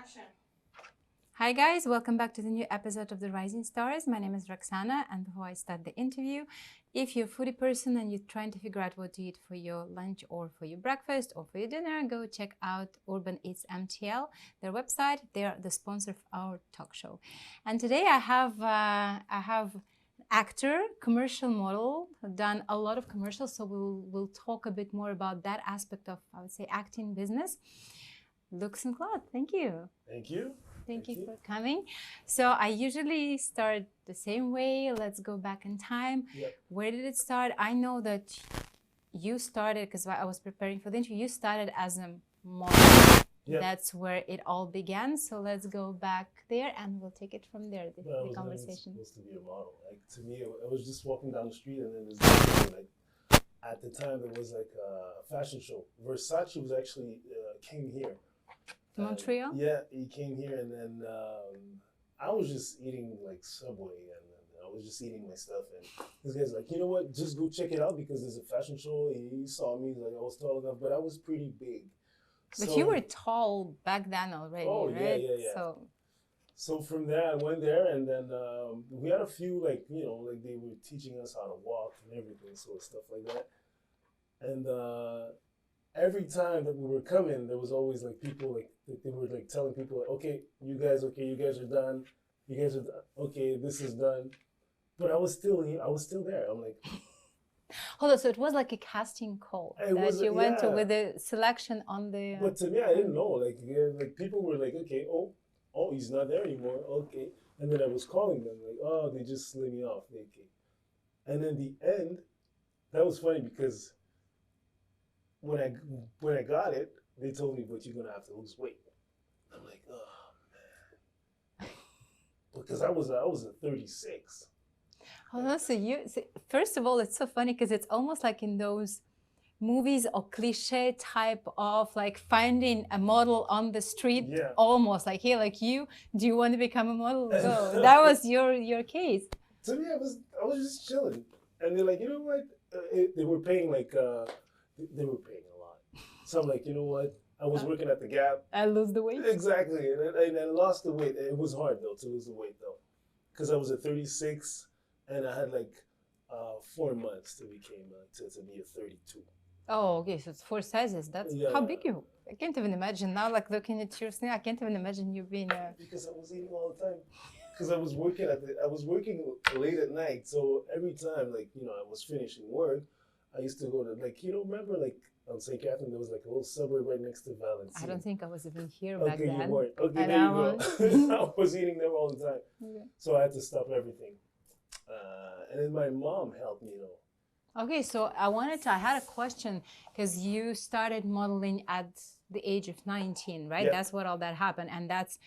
Action. Hi guys, welcome back to the new episode of The Rising Stars. My name is Roxana, and before I start the interview, if you're a foodie person and you're trying to figure out what to eat for your lunch or for your breakfast or for your dinner, go check out Urban Eats MTL, their website. They're the sponsor of our talk show. And today I have actor, commercial model, done a lot of commercials, so we'll talk a bit more about that aspect of, I would say, acting business. Lucson Zaya, thank you. Thank you. Thank you for coming. So I usually start the same way. Let's go back in time. Yep. Where did it start? I know that you started, because I was preparing for the interview, you started as a model. Yep. That's where it all began. So let's go back there and we'll take it from there, the conversation. I was supposed to be a model. Like, to me, I was just walking down the street and then there's this thing, like, at the time there was like a fashion show. Versace was actually came here. Montreal? Yeah, he came here and then I was just eating like Subway and I was just eating my stuff and this guy's like, you know what, just go check it out because there's a fashion show. He saw me, like I was tall enough, but I was pretty big. But so, you were tall back then already, right? Yeah. So from there, I went there and then we had a few like, you know, like they were teaching us how to walk and everything, so stuff like that. And every time that we were coming, there was always like people like they were like telling people like, okay, you guys are done, okay, this is done. But I was still there. I'm like, hold on, so it was like a casting call that you went to with the selection on the. But to me, I didn't know. Like, like people were like, okay, oh, he's not there anymore. Okay, and then I was calling them like, oh, they just slid me off. Okay, and in the end, that was funny because when I got it, they told me, but you're gonna have to lose weight. I'm like, oh man, because I was at 36. Oh, so first of all, it's so funny because it's almost like in those movies or cliche type of like finding a model on the street, almost like, hey, like do you want to become a model? So that was your case. To me, I was just chilling, and they're like, you know what? They were paying like they were paying a lot. So I'm like, you know what? I was working at the Gap. I lose the weight. Exactly, and I lost the weight. It was hard though to lose the weight though, because I was at 36. And I had like 4 months to became to be a 32. Oh, okay. So it's 4 sizes. That's how big you. I can't even imagine now. Like looking at your skin, I can't even imagine you being. Because I was eating all the time. Because I was working late at night. So every time, like I was finishing work, I used to go to remember like on St. Catherine there was like a little suburb right next to Valencia. I don't think I was even here back then. Okay, you weren't. Okay, there you go. I was eating there all the time. Okay. So I had to stop everything. And then my mom helped me, Okay, so I had a question because you started modeling at the age of 19, right? Yep. That's what all that happened. And that's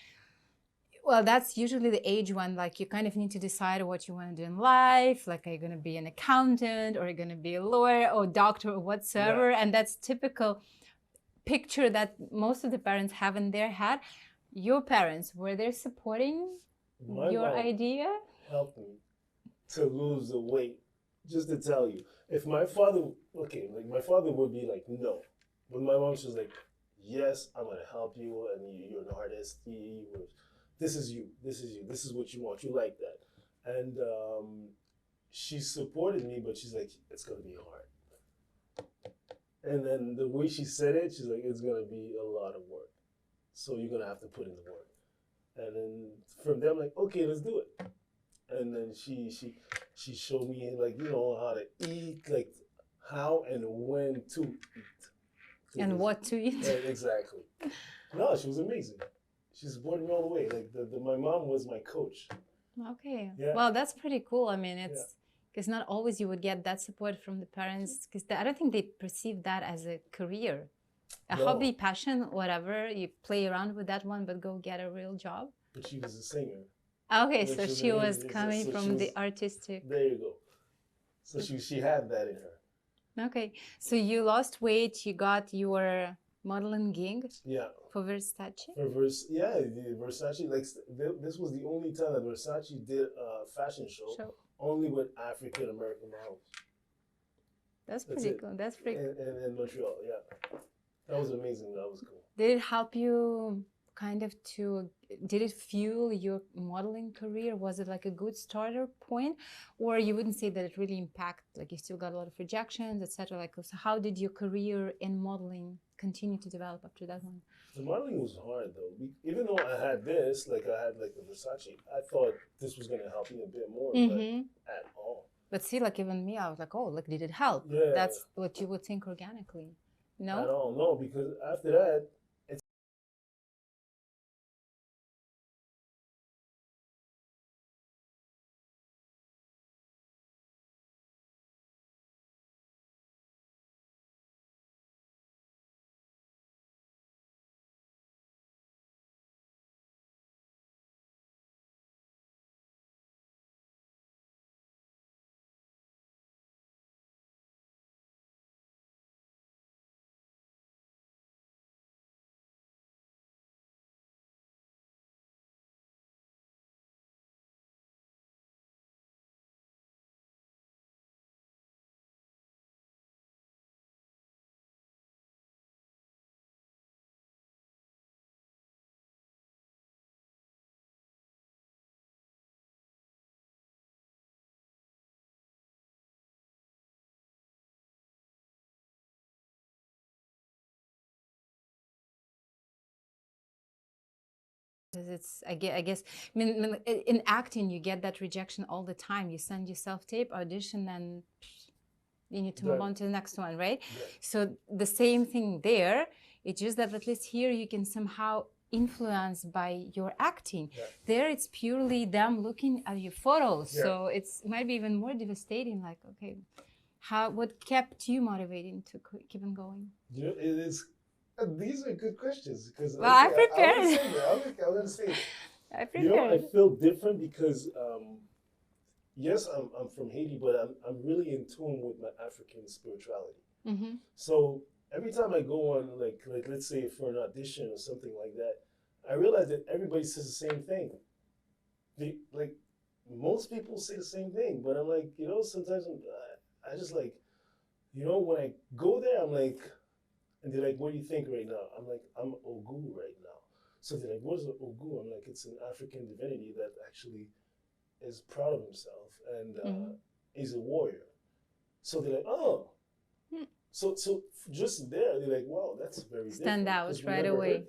usually the age when like you kind of need to decide what you want to do in life. Like, are you going to be an accountant or are you going to be a lawyer or doctor or whatsoever? Yeah. And that's typical picture that most of the parents have in their head. Your parents, were they supporting your idea? Helped me to lose the weight. Just to tell you, if my father, my father would be like, no. But my mom, she was like, yes, I'm going to help you, and you're an artist. This is you. This is what you want. You like that. And she supported me, but she's like, it's going to be hard. And then the way she said it, she's like, it's going to be a lot of work. So you're going to have to put in the work. And then from there, I'm like, okay, let's do it. And then she showed me like how to eat, like how and when to eat. And what to eat. Exactly. No, she was amazing. She supported me all the way. Like my mom was my coach. Okay. Yeah. Well, that's pretty cool. I mean, it's because not always you would get that support from the parents because I don't think they perceive that as a career. A hobby, passion, whatever. You play around with that one, but go get a real job. But she was a singer. Okay, so she was coming from the artistic. There you go. So she had that in her. Okay, so you lost weight. You got your modeling gig. Yeah. For Versace. Versace. Like this was the only time that Versace did a fashion show. Only with African American models. That's pretty cool. That's pretty. In Montreal, yeah. That was amazing. That was cool. Did it help you kind of did it fuel your modeling career? Was it like a good starter point, or you wouldn't say that it really impacted, like you still got a lot of rejections, etc.? Like, so how did your career in modeling continue to develop after that one? The modeling was hard though. Even though I had this, like I had like the Versace, I thought this was gonna help me a bit more, but at all. But see, like even me, I was like, oh, like did it help? Yeah. That's what you would think organically. No? At all, no, because after that, Because it's, I guess, I mean, in acting, you get that rejection all the time. You send yourself tape, audition, and you need to move on to the next one, right? So the same thing there. It's just that at least here you can somehow influence by your acting. There it's purely them looking at your photos. So it might be even more devastating. Like, okay, what kept you motivated to keep on going? You know, it is. These are good questions because well, I prepared. I'm gonna say it. I prepared. You know, I feel different because yes, I'm from Haiti, but I'm really in tune with my African spirituality. So every time I go on, like let's say for an audition or something like that, I realize that everybody says the same thing. Like most people say the same thing, but I'm like, you know, sometimes I just like, you know, when I go there, I'm like, and they're like, what do you think right now? I'm like, I'm Ogu right now. So they're like, what is an Ogu? I'm like, it's an African divinity that actually is proud of himself and is a warrior. So they're like, oh. So just there, they're like, wow, that's very stand out right away.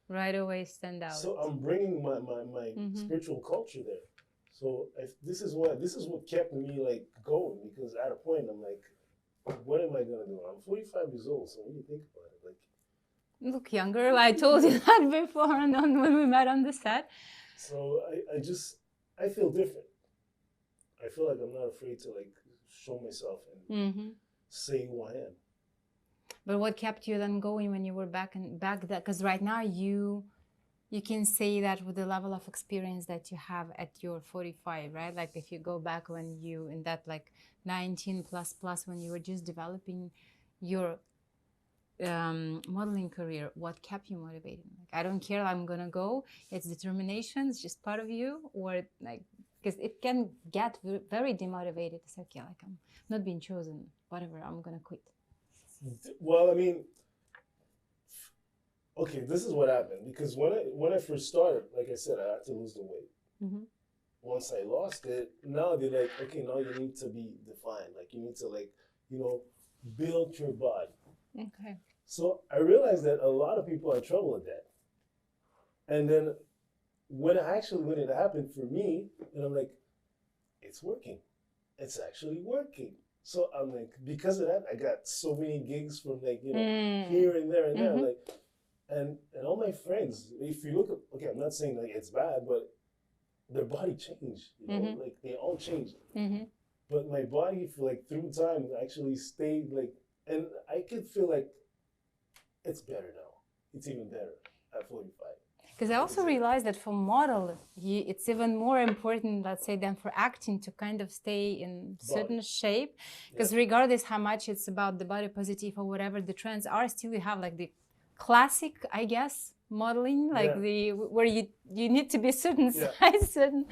Right away, stand out. So I'm bringing my spiritual culture there. So if this is what kept me like going, because at a point I'm like, what am I gonna do? I'm 45 years old, so when you think about it, like, look younger. I told you that before, and when we met on the set. So I feel different. I feel like I'm not afraid to like show myself and say who I am. But what kept you then going when you were back that? Because right now you can say that with the level of experience that you have at your 45, right? Like if you go back when you in that like 19 plus when you were just developing your modeling career, what kept you motivated? Like, I don't care, I'm gonna go. It's determination. It's just part of you, or like, because it can get very demotivated. It's like, yeah, like I'm not being chosen. Whatever, I'm gonna quit. Well, I mean, okay, this is what happened, because when I first started, like I said, I had to lose the weight. Once I lost it, now they're like, okay, now you need to be defined. Like you need to like, you know, build your body. Okay. So I realized that a lot of people had trouble with that. And then when it happened for me, and I'm like, it's working. It's actually working. So I'm like, because of that, I got so many gigs from like, you know, here and there and there. Like, and all my friends, if you look at, okay, I'm not saying like it's bad, but their body changed, you know, like they all changed. But my body, for like through time, actually stayed like, and I could feel like it's better now. It's even better at 45. Because I also realized that for model, it's even more important, let's say, than for acting to kind of stay in certain shape. Because regardless how much it's about the body positive or whatever the trends are, still you have like the classic, I guess, modeling, like the where you need to be certain size, certain.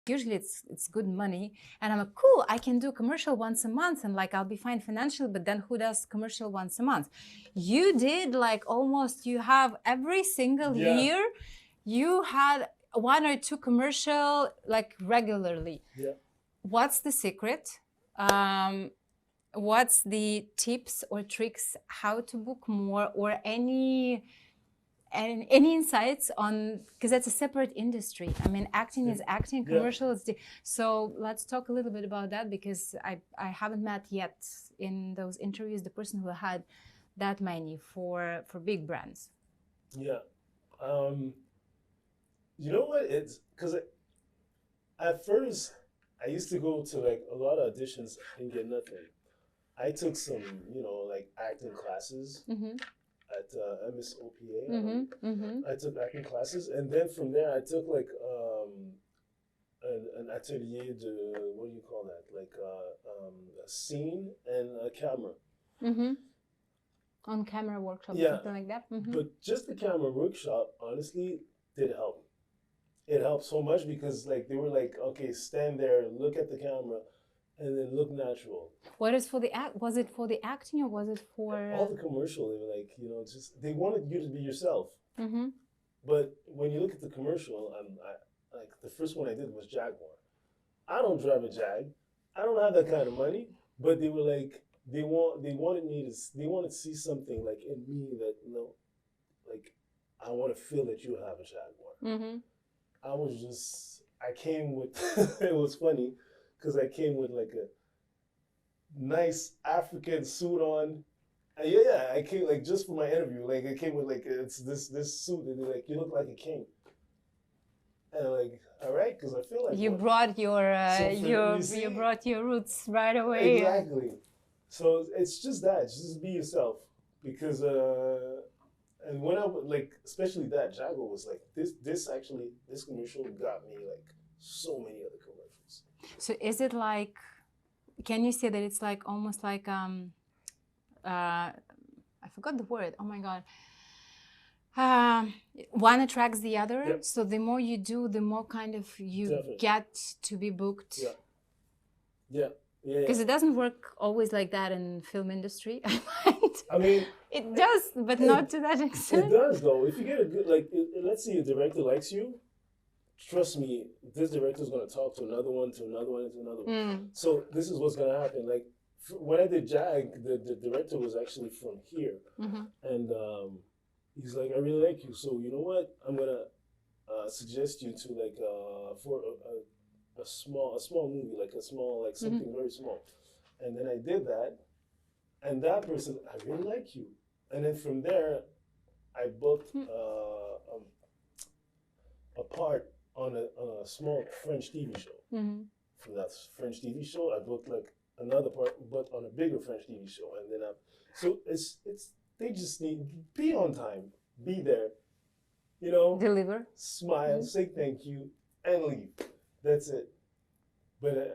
usually it's good money, and I'm like, cool, I can do commercial once a month, and like I'll be fine financially. But then who does commercial once a month? You did like almost, you have every single Yeah. year you had one or two commercial like regularly. Yeah. What's the secret? What's the tips or tricks how to book more, or any insights on, because that's a separate industry. I mean, acting is acting, commercial is so let's talk a little bit about that, because I haven't met yet in those interviews the person who had that many for big brands. Yeah. You know what? It's because at first I used to go to like a lot of auditions and get nothing. I took some, like acting classes at MSOPA. I took acting classes, and then from there I took like an atelier de, what do you call that? Like a scene and a camera. On camera workshop, something like that. But just the camera workshop, honestly, did help. It helped so much because like they were like, okay, stand there, look at the camera, and then look natural. What is for the was it for the acting, or was it for all the commercial? They were like, just they wanted you to be yourself. But when you look at the commercial, like the first one I did was Jaguar. I don't drive a Jag. I don't have that kind of money. But they were like, they wanted to see something like in me that like I want to feel that you have a Jaguar. I came with it was funny because I came with like a nice African suit on. And I came like just for my interview. Like I came with like it's this suit, and they're like, you look like a king. And I'm like, all right, because I feel like you brought your you brought your roots right away. Exactly. So it's just that, just be yourself, because and when I like, especially that Jaguar was like this commercial got me like so many other commercials. So is it like, can you say that it's like almost like I forgot the word. Oh my God. One attracts the other. Yep. So the more you do, the more kind of you Definitely. get to be booked. Yeah. Because it doesn't work always like that in film industry. I mean, it does, but not to that extent. It does though. If you get a good, like, let's say a director likes you, trust me, this director is going to talk to another one, to another one, to another one. So this is what's going to happen. Like when I did Jag, the director was actually from here, and he's like, I really like you, so you know what? I'm gonna suggest you to like for a small movie, like something very small. And then I did that, and that person, I really like you. And then from there, I booked a part on a small French TV show. From that French TV show, I booked like another part, but on a bigger French TV show. And then so it's they just need be on time, be there, deliver, smile, say thank you, and leave. That's it. But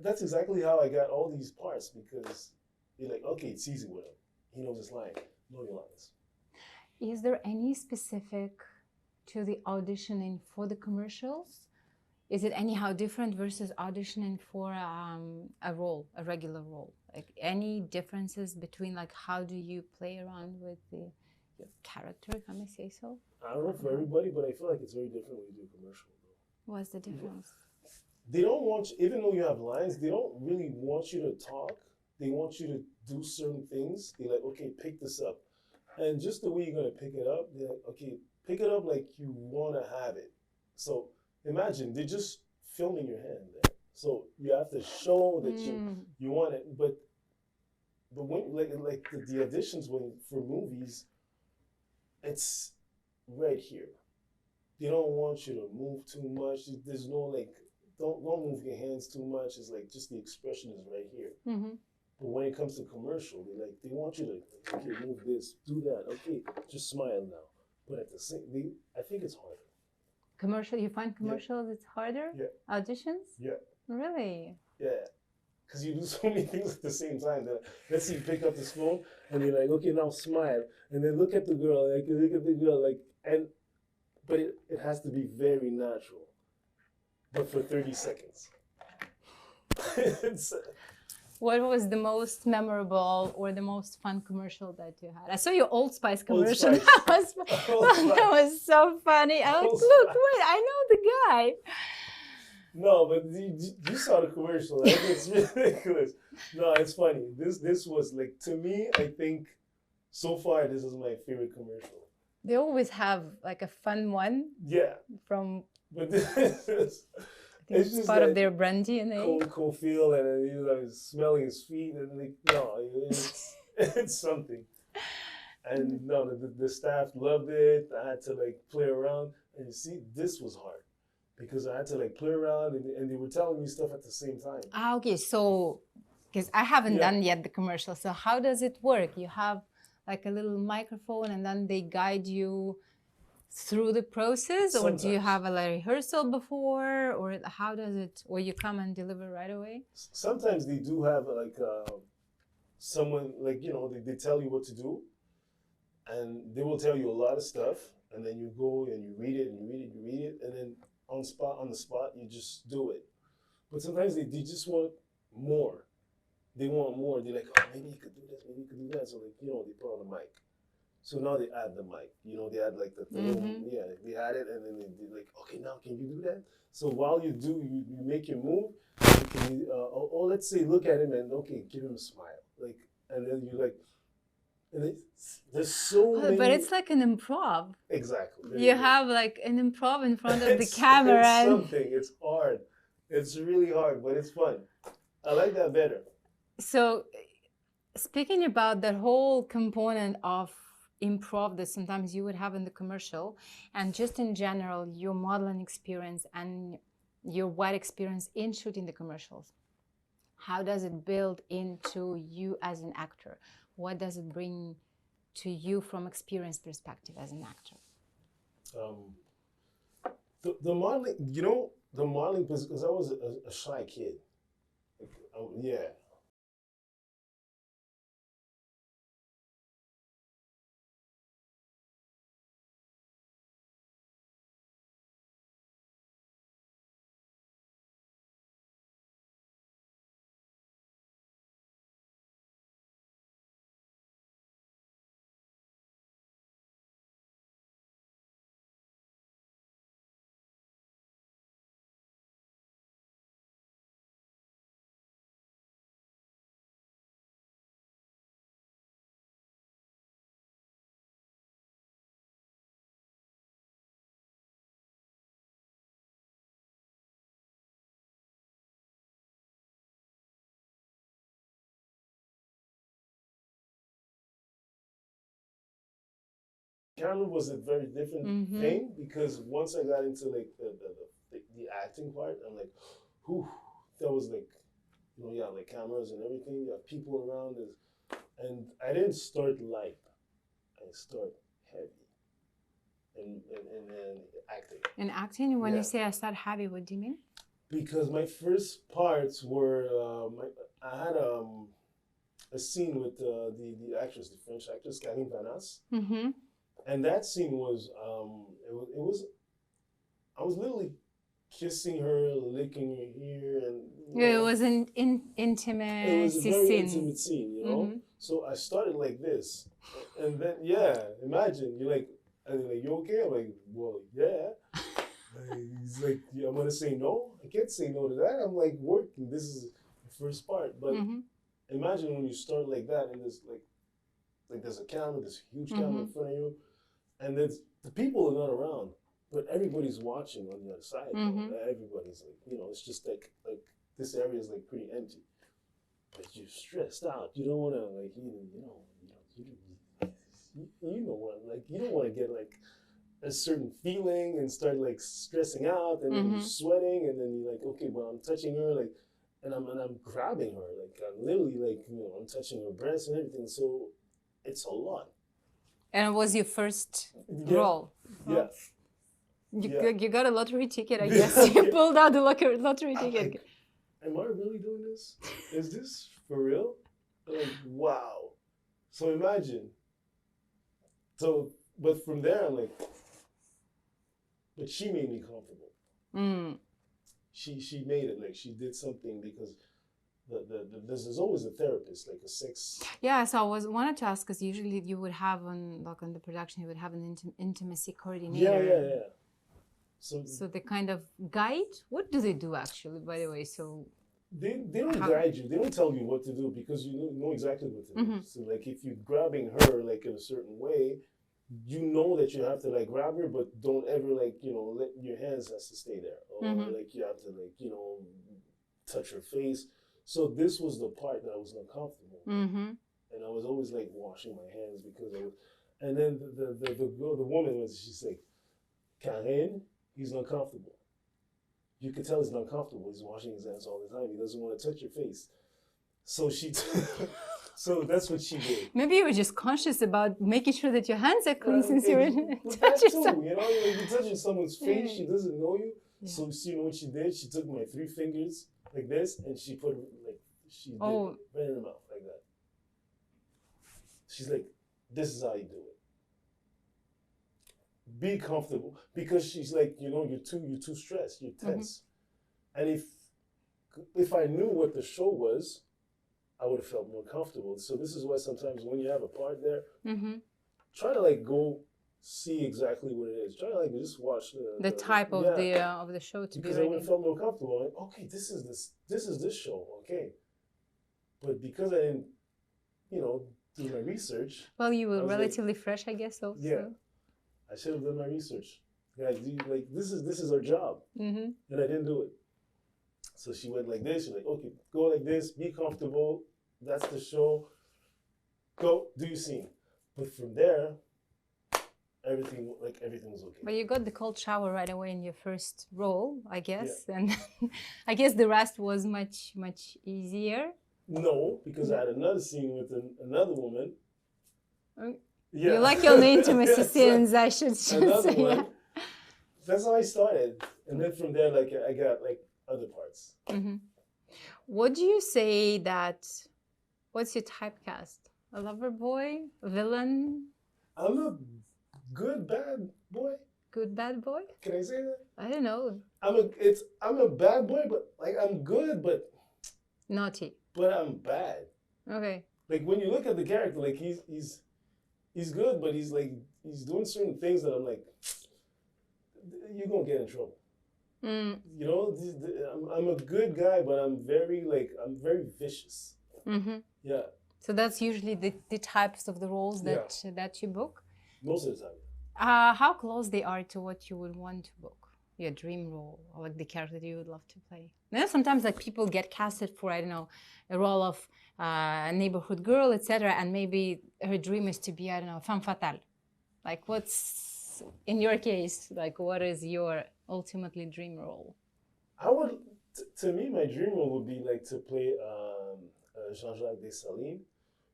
that's exactly how I got all these parts, because you're like, okay, it's easy with him. He knows his line. Know your lines. Is there any specific to the auditioning for the commercials? Is it anyhow different versus auditioning for a role, a regular role? Like any differences between like how do you play around with your character, if I may say so? I don't know for everybody, but I feel like it's very different when you do commercial. What's the difference? They don't want you, even though you have lines, they don't really want you to talk. They want you to do certain things. They're like, okay, pick this up. And just the way you're going to pick it up, they're like, okay, pick it up like you want to have it. So imagine, they're just filming your hand there. So you have to show that you want it. But when like the auditions for movies, it's right here. They don't want you to move too much. There's no like, don't move your hands too much. It's like just the expression is right here. But when it comes to commercial, they want you to, okay, move this, do that. Okay, just smile now. But at the same, I think it's harder. Commercial, you find commercials it's harder? Yeah. Auditions? Yeah. Really? Yeah. Because you do so many things at the same time. That, let's say you pick up this phone and you're like, okay, now smile. And then look at the girl, but it has to be very natural. but for 30 seconds. It's, What was the most memorable or the most fun commercial that you had? I saw your Old Spice Old commercial. Spice. That was so funny. I was Old like, look, Spice. wait, I know the guy. No, but you saw the commercial. Right? It's ridiculous. No, it's funny. This was like, to me, I think so far this is my favorite commercial. They always have like a fun one Yeah, from, but this is, I think it's it's just part of that their brand DNA. cold feel, and then he's smelling his feet, and like, no, it's something. And no, the staff loved it. I had to like play around, and you see, this was hard because I had to like play around, and they were telling me stuff at the same time. Ah, okay, so, because I haven't Yeah. done yet the commercial, so how does it work? You have like a little microphone and then they guide you through the process, or do you Sometimes. have a like, rehearsal before, or how does it, or you come and deliver right away? Sometimes they do have like someone, like, they tell you what to do, and they will tell you a lot of stuff, and then you go and you read it and you read it, you read it, and then on the spot you just do it. But sometimes they just want more. They want more. They're like, oh, maybe you could do this, maybe you could do that. So like, they put on the mic. So now they add the mic. They add like the little, they add it, and then they're like, okay, now can you do that? So while you do, you make your move. You can, let's say, look at him and okay, give him a smile, like, and then you like, and there's so many. But it's like an improv. Exactly. You have like an improv in front of the camera. It's something. It's hard. It's really hard, but it's fun. I like that better. So, speaking about the whole component of improv that sometimes you would have in the commercial, and just in general, your modeling experience and your wide experience in shooting the commercials, how does it build into you as an actor? What does it bring to you from experience perspective as an actor? The modeling, the modeling, because I was a shy kid. Like, yeah. Camera was a very different thing, because once I got into like the acting part, I'm like, whew, that was like, you have like cameras and everything, you have people around, and I didn't start light, I start heavy, and acting. In acting, when Yeah. you say I start heavy, what do you mean? Because my first parts were, I had a scene with the actress, the French actress, Karine Vanasse. And that scene was, it was, I was literally kissing her, licking her ear, and Yeah, it was an it intimate was a very scene. intimate scene, So I started like this, and then imagine you're like, and like, you okay? I'm like, well, yeah. He's like, yeah, I'm gonna say no. I can't say no to that. I'm like working. This is the first part, but imagine when you start like that, and there's like there's a camera, this huge camera in front of you. And the people are not around, but everybody's watching on the other side. Everybody's like, it's just like this area is like pretty empty. But you're stressed out. You don't want to like, you know what, like you don't want to get like a certain feeling and start like stressing out, and then you're sweating, and then you're like, okay, well, I'm touching her, like, and I'm grabbing her, like I'm literally like, I'm touching her breasts and everything. So it's a lot. And it was your first role. Yeah. You got a lottery ticket, I guess. You pulled out the lottery ticket. Like, am I really doing this? Is this for real? Like, wow. So imagine. So, but from there, I'm like, but she made me comfortable. she made it. Like she did something because there's always a therapist, like a sex. Yeah, so I wanted to ask because usually you would have on the production you would have an intimacy coordinator. Yeah. So they kind of guide. What do they do actually? By the way, so they don't guide you. They don't tell you what to do because you know exactly what to do. So like if you're grabbing her like in a certain way, you know that you have to like grab her, but don't ever like let your hands has to stay there, or like you have to like touch her face. So this was the part that I was uncomfortable, and I was always like washing my hands because I was. And then the woman she's like, Karen, he's uncomfortable. You could tell he's uncomfortable. He's washing his hands all the time. He doesn't want to touch your face. So so that's what she did. Maybe you were just conscious about making sure that your hands are clean since you were touching someone. You're touching someone's face. She doesn't know you. Yeah. So you know what she did? She took my 3 fingers like this, and she put she did right in her mouth like that. She's like, "This is how you do it. Be comfortable," because she's like, you're too stressed, you're tense. And if I knew what the show was, I would have felt more comfortable. So this is why sometimes when you have a part there, try to like go see exactly what it is. Try to like just watch the type of the show to because be ready. I would have felt more comfortable. Like, okay, this is this show, okay. But because I didn't, do my research. Well, you were relatively fresh, I guess. Also. Yeah. I should have done my research. Guys, this is our job. And I didn't do it. So she went like this. She's like, okay, go like this, be comfortable. That's the show. Go, do your scene. But from there, everything was okay. But you got the cold shower right away in your first role, I guess. Yeah. And I guess the rest was much, much easier. No, because I had another scene with another woman. Yeah. You like your intimacy scenes, I should say. Another one. Yeah. That's how I started. And then from there, like, I got, like, other parts. What do you say what's your typecast? A lover boy? A villain? I'm a good bad boy. Good bad boy? Can I say that? I don't know. I'm a bad boy, but, like, I'm good, but... Naughty. But I'm bad. Okay. Like, when you look at the character, like, he's good, but he's doing certain things that I'm like, you're gonna get in trouble. I'm a good guy, but I'm very vicious. Yeah. So that's usually the types of the roles that you book? Most of the time. How close they are to what you would want to book? Your dream role, or like the character that you would love to play? Sometimes like people get casted for, I don't know, a role of a neighborhood girl, etc., and maybe her dream is to be, I don't know, femme fatale. Like, what's in your case? Like, what is your ultimately dream role? To me, my dream role would be like to play Jean-Jacques Dessalines,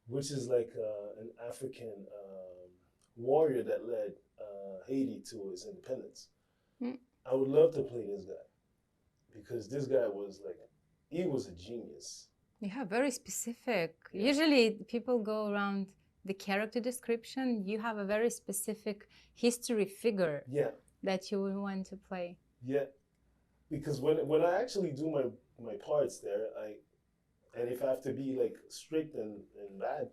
which is like an African warrior that led Haiti to its independence. I would love to play this guy because this guy was he was a genius. Yeah, very specific. Yeah. Usually people go around the character description. You have a very specific history figure that you would want to play. Yeah, because when I actually do my parts there, and if I have to be like strict and bad,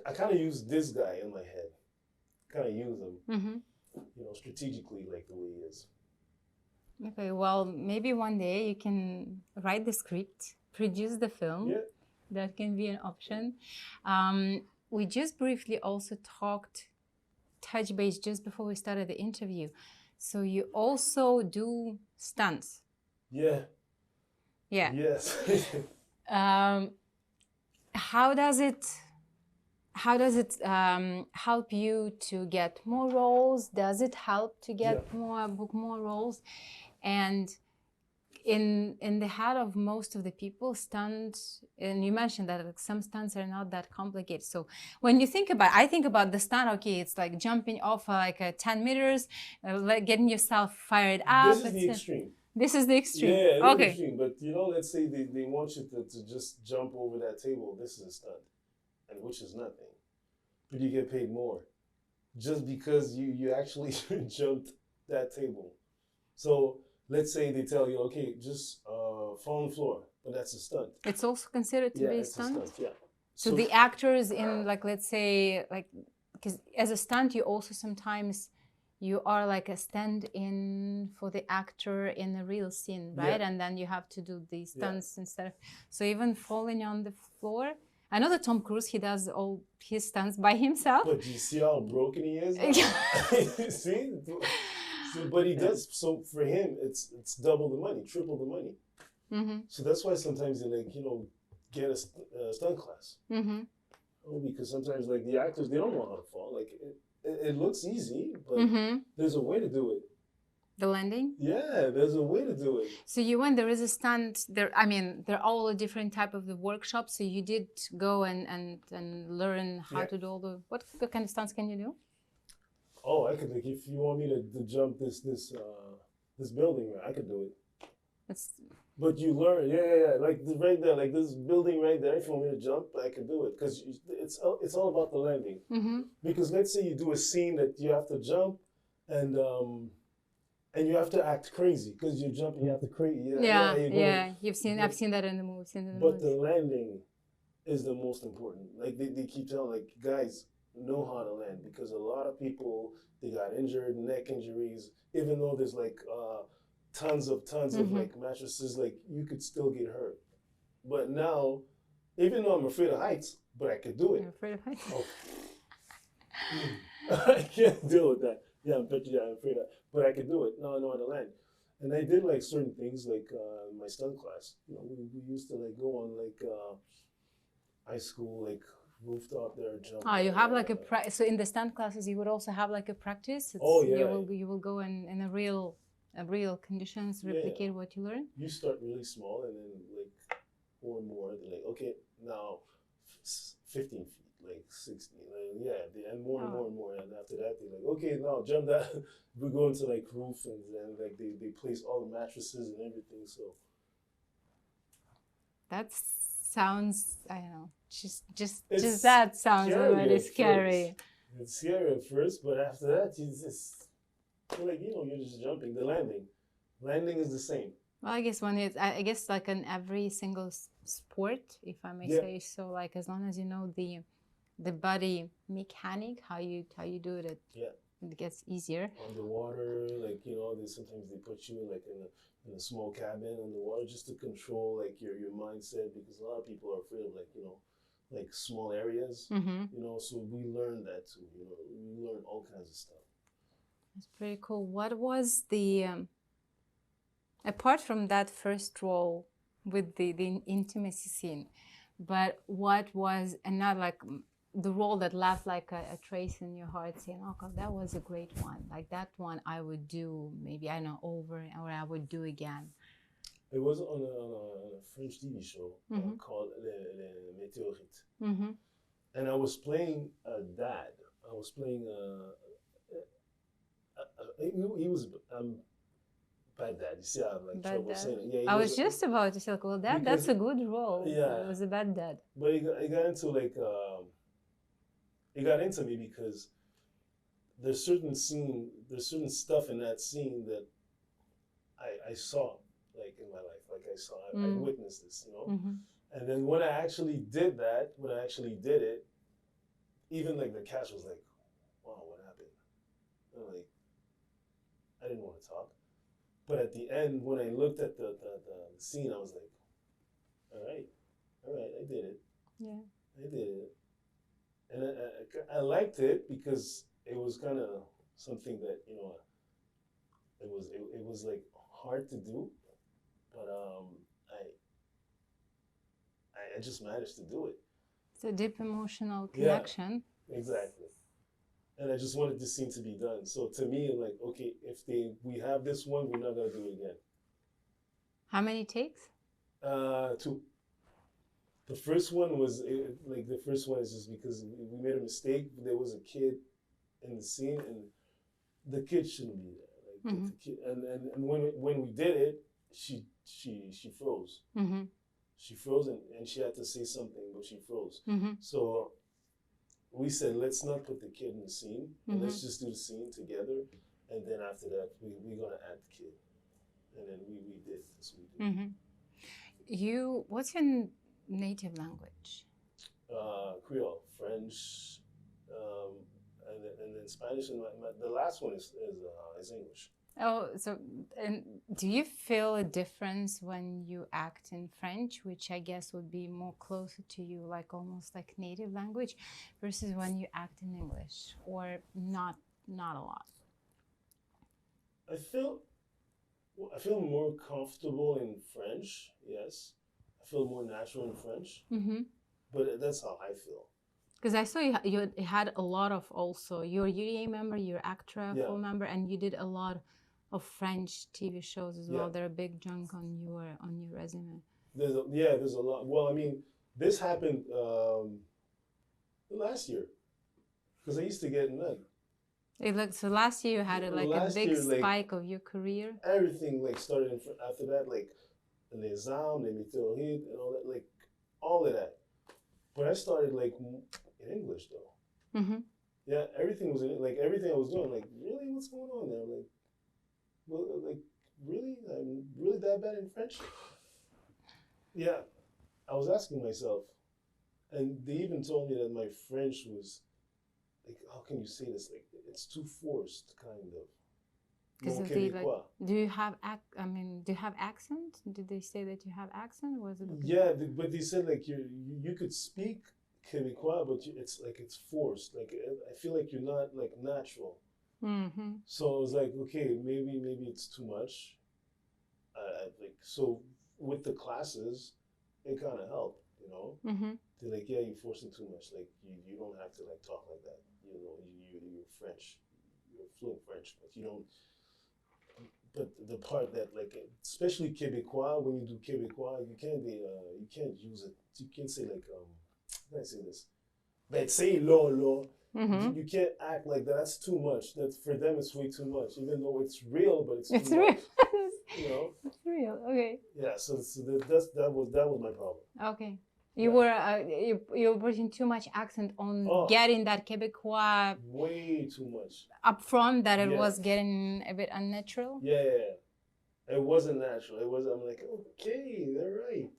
I kind of use this guy in my head. Kind of use him, strategically, like the way he is. Okay, well, maybe one day you can write the script, produce the film. Yeah. That can be an option. We just briefly also touch base just before we started the interview. So you also do stunts. Yeah. Yeah. Yes. How does it help you to get more roles? Does it help to get book more roles? And in the head of most of the people, stunts, and you mentioned that like, some stunts are not that complicated. So when you think about, I think about the stunt, okay, it's like jumping off like 10 meters, like getting yourself fired up. This is the extreme. This is the extreme. Yeah, okay. Extreme. But let's say they want you to just jump over that table. This is a stunt, and which is nothing. But you get paid more, just because you actually jumped that table. So let's say they tell you, okay, just fall on the floor, but that's a stunt. It's also considered to be a It's a stunt? stunt, yeah. So the actors in, like, let's say, like, because as a stunt, you also sometimes, you are like a stand-in for the actor in a real scene, right? And then you have to do these stunts instead of, so even falling on the floor. I know that Tom Cruise, he does all his stunts by himself. But do you see how broken he is? See? So, but he does, so for him, it's double the money, triple the money. Mm-hmm. So that's why sometimes they, like, get a stunt class. Mm-hmm. Oh, because sometimes, like, the actors, they don't know how to fall. Like, it looks easy, but there's a way to do it. The landing? Yeah, there's a way to do it. So you went, there is a stunt, there, I mean, they're all a different type of the workshops. So you did go and learn how to do all the, what kind of stunts can you do? Oh, I could, like, if you want me to jump this building, I could do it. But you learn, like right there, like this building right there. If you want me to jump, I can do it, because it's all about the landing. Mm-hmm. Because let's say you do a scene that you have to jump, and you have to act crazy because you're jumping. You have to crazy. I've seen that in the movies. But the landing is the most important. Like they keep telling, like, guys, know how to land, because a lot of people, they got injured, neck injuries, even though there's like tons of like mattresses, like you could still get hurt. But now, even though I'm afraid of heights, but I could do it. You're afraid of heights? Oh. I can't deal with that. Yeah, I'm afraid of, but I could do it. Now I know how to land. And I did like certain things, like my stunt class. We used to like go on like high school, like rooftop there, jump. Oh, you have like a so in the stunt classes you would also have like a practice. You will go in a real conditions, replicate what you learn. You start really small, and then like more and more. They're like, okay, now 15 feet. Like 16, and more and more and more, and after that they're like, okay, now jump that. We go into like roof, and then like they place all the mattresses and everything. So that sounds, I don't know, just that sounds already scary. It's scary at first, but after that you just feel like you're just jumping. The landing is the same. Well, I guess I guess like in every single sport, if I may say so, like as long as you know the body mechanic, how you do it, it gets easier. On the water, like sometimes they put you like in a small cabin on the water just to control like your mindset, because a lot of people are afraid of like small areas. So we learned that too. We learned all kinds of stuff. That's pretty cool. What was the apart from that first role with the intimacy scene, but what was another, like, the role that left like a trace in your heart, saying, oh God, that was a great one, like that one I would do maybe, I know, over, or I would do again? It was on a French TV show called Les Météorites. And I was playing a dad. I was playing he was bad dad. You see, I have like trouble saying it. I was just about to say, like, well, that's a good role. Yeah, it was a bad dad. But it got into like it got into me because there's certain stuff in that scene that I saw, like, in my life. Like I witnessed this, And then when I actually did it, even like the cast was like, wow, what happened? And like, I didn't want to talk. But at the end, when I looked at the scene, I was like, all right, I did it. Yeah. I did it. And I liked it because it was kind of something that, it was like hard to do, but I just managed to do it. It's a deep emotional connection. Yeah, exactly. And I just wanted this scene to be done. So to me, like, okay, if we have this one, we're not gonna do it again. How many takes? 2. The first one was the first one is just because we made a mistake. There was a kid in the scene, and the kid shouldn't be there. Like the kid, and when we did it, she froze. She froze, and she had to say something, but she froze. So we said, let's not put the kid in the scene, and let's just do the scene together, and then after that, we're gonna add the kid. and then we did. That's what we did. What's your native language? Creole, French, and then Spanish, and the last one is English. Oh, so and do you feel a difference when you act in French, which I guess would be more closer to you, like almost like native language, versus when you act in English, or not a lot? I feel more comfortable in French. Yes, I feel more natural in French. But that's how I feel. Because I saw you had a lot of also you're a UDA member, you're ACTRA full member, and you did a lot of French TV shows as well. They're a big chunk on your resume. There's a lot. Well, I mean, this happened last year, because I used to get none. So last year you had a big spike of your career. Everything started after that, les exams, les météorites, and all of that. But I started in English though. Yeah, everything was everything I was doing. Really, what's going on there? Really, I'm really that bad in French? Yeah, I was asking myself, and they even told me that my French was how can you say this? It's too forced, kind of. Because of the do you have accent? Did they say that you have accent? Was it? Yeah, but they said you could speak Québécois, but it's forced. I feel like you're not natural. So I was okay, maybe it's too much. So with the classes, it kind of helped, you know. They're yeah, you're forcing too much. You don't have to talk like that. You know, you're French, you're fluent French, but you don't. But the part that especially Québécois, when you do Québécois, you can't use it. You can't say how can I say this? Say lo. You can't act like that. That's too much. For them, it's way too much. Even though it's real, but it's too much. You know. It's real. Okay. Yeah. So that was my problem. Okay. You were putting too much accent on getting that Québécois way too much up front that it was getting a bit unnatural. Yeah. It wasn't natural. It was. I'm okay, they're right.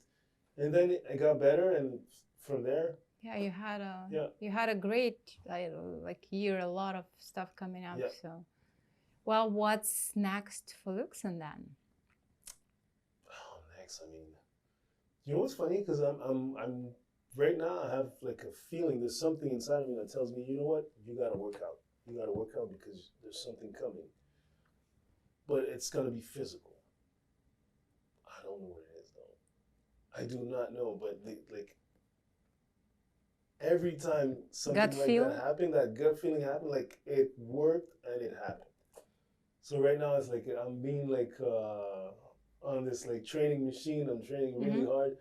And then I got better, and from there. Yeah, you had a great year. A lot of stuff coming up. Yeah. So, well, what's next for Lucson then? Oh, next. I mean. You know what's funny? Because I'm right now. I have a feeling there's something inside of me that tells me, you know what, you gotta work out. You gotta work out because there's something coming. But it's gonna be physical. I don't know what it is though. I do not know. But every time something that happened, that gut feeling happened, it worked and it happened. So right now it's I'm being on this training machine. I'm training really hard,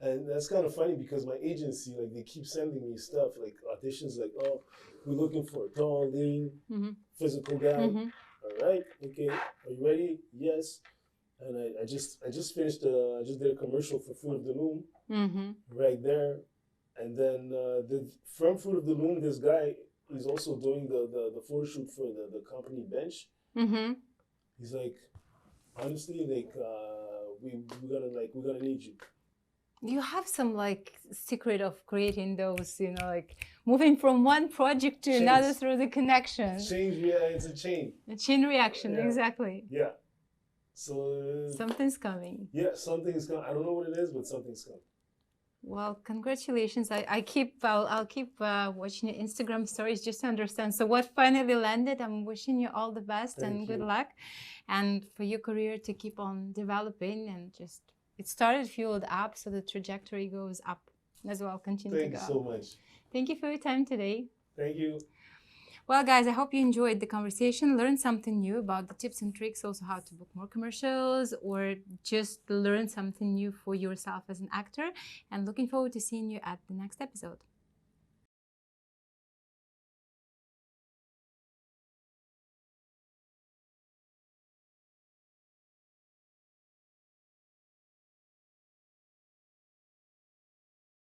and that's kind of funny because my agency they keep sending me stuff auditions oh, we're looking for a tall, lean, physical guy. All right, okay, are you ready? Yes. And I just finished I just did a commercial for Fruit of the Loom right there, and then from Fruit of the Loom, this guy is also doing the photo shoot for the company bench. He's honestly, we're gonna need you. You have some secret of creating those, moving from one project to another through the connection. Change, yeah, it's a chain. A chain reaction, exactly. Yeah. So something's coming. Yeah, something is coming. I don't know what it is, but something's coming. Well, congratulations. I'll keep watching your Instagram stories just to understand. So what finally landed, I'm wishing you all the best and good luck. And for your career to keep on developing and it started fueled up, so the trajectory goes up as well. Continue to go. Thank you so much. Thank you for your time today. Thank you. Well, guys, I hope you enjoyed the conversation, learned something new about the tips and tricks, also how to book more commercials, or just learn something new for yourself as an actor. And looking forward to seeing you at the next episode.